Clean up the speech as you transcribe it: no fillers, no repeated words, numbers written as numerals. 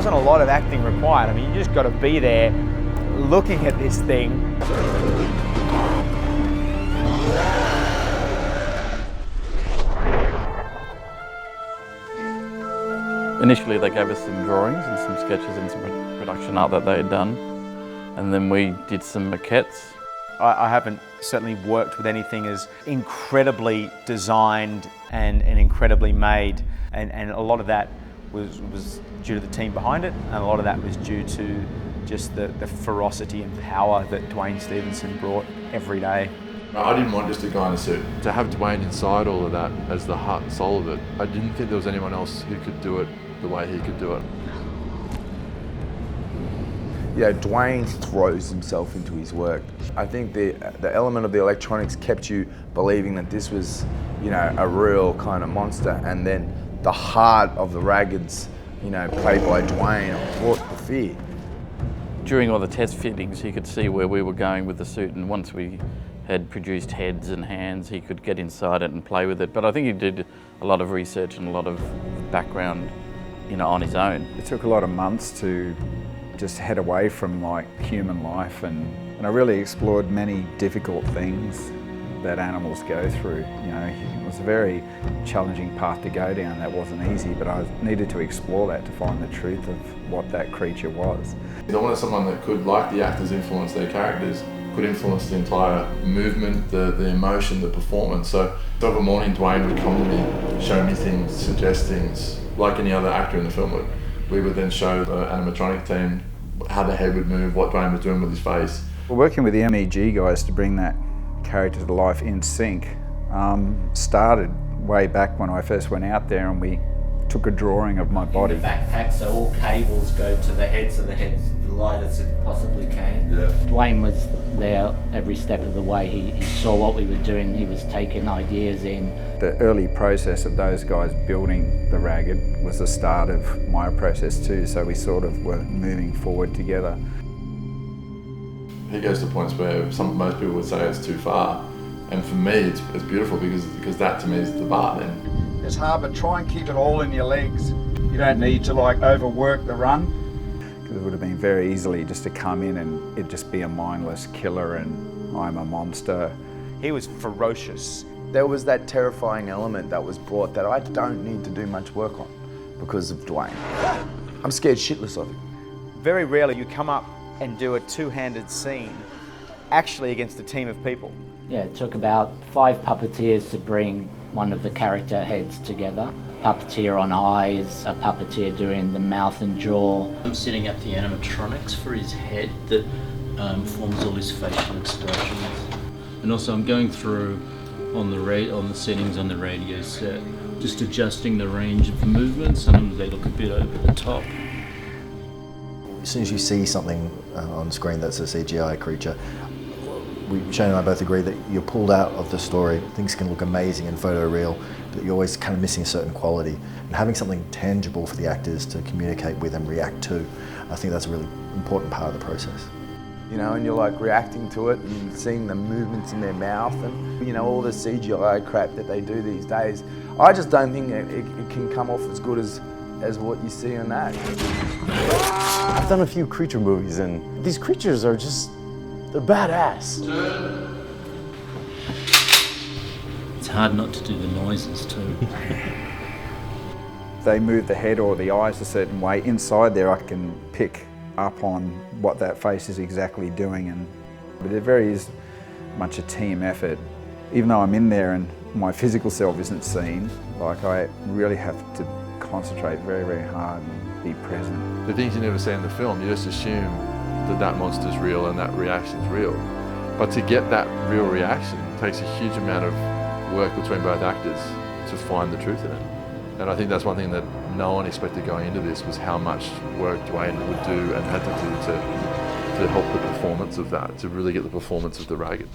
wasn't a lot of acting required. I mean, you just got to be there looking at this thing. Initially they gave us some drawings and some sketches and some production art that they had done, and then we did some maquettes. I haven't certainly worked with anything as incredibly designed and incredibly made, and a lot of that was due to the team behind it, and a lot of that was due to just the ferocity and power that Dwayne Stevenson brought every day. I didn't want just a guy in a suit. To have Dwayne inside all of that as the heart and soul of it, I didn't think there was anyone else who could do it the way he could do it. Yeah, Dwayne throws himself into his work. I think the element of the electronics kept you believing that this was, you know, a real kind of monster, and then the heart of the Raggards, you know, played by Dwayne, brought the fear. During all the test fittings, he could see where we were going with the suit, and once we had produced heads and hands, he could get inside it and play with it. But I think he did a lot of research and a lot of background, you know, on his own. It took a lot of months to just head away from like human life, and I really explored many difficult things that animals go through. You know, it was a very challenging path to go down. That wasn't easy, but I needed to explore that to find the truth of what that creature was. I wanted someone that could, like the actors influence their characters, could influence the entire movement, the emotion, the performance. So every morning Dwayne would come to me, show me things, suggest things, like any other actor in the film would. We would then show the animatronic team how the head would move, what Dwayne was doing with his face. We're working with the MEG guys to bring that character to life in sync. Started way back when I first went out there and we took a drawing of my body. Backpack, so all cables go to the head, so the head's the lightest it possibly can. Yeah. Dwayne was there every step of the way. He saw what we were doing, he was taking ideas in. The early process of those guys building the Raggard was the start of my process too, so we sort of were moving forward together. He goes to points where most people would say it's too far, and for me it's beautiful because that to me is the bar then. It's hard, but try and keep it all in your legs. You don't need to like overwork the run. Because it would have been very easily just to come in and it'd just be a mindless killer and I'm a monster. He was ferocious. There was that terrifying element that was brought that I don't need to do much work on because of Dwayne. I'm scared shitless of him. Very rarely you come up and do a two-handed scene actually against a team of people. Yeah, it took about 5 puppeteers to bring one of the character heads together. Puppeteer on eyes, a puppeteer doing the mouth and jaw. I'm setting up the animatronics for his head that forms all his facial expressions. And also I'm going through on the settings on the radio set, just adjusting the range of the movements. Sometimes they look a bit over the top. As soon as you see something on screen that's a CGI creature, Shane and I both agree that you're pulled out of the story. Things can look amazing and photoreal, but you're always kind of missing a certain quality. And having something tangible for the actors to communicate with and react to, I think that's a really important part of the process. You know, and you're like reacting to it and seeing the movements in their mouth and, you know, all the CGI crap that they do these days. I just don't think it can come off as good as what you see on that. I've done a few creature movies and these creatures are just, they're badass. It's hard not to do the noises too. They move the head or the eyes a certain way. Inside there I can pick up on what that face is exactly doing, but it very is much a team effort. Even though I'm in there and my physical self isn't seen, like I really have to concentrate very, very hard and be present. The things you never see in the film, you just assume that monster's real and that reaction's real. But to get that real reaction takes a huge amount of work between both actors to find the truth in it. And I think that's one thing that no one expected going into this, was how much work Dwayne would do and had to do to help the performance of that, to really get the performance of the Raggard.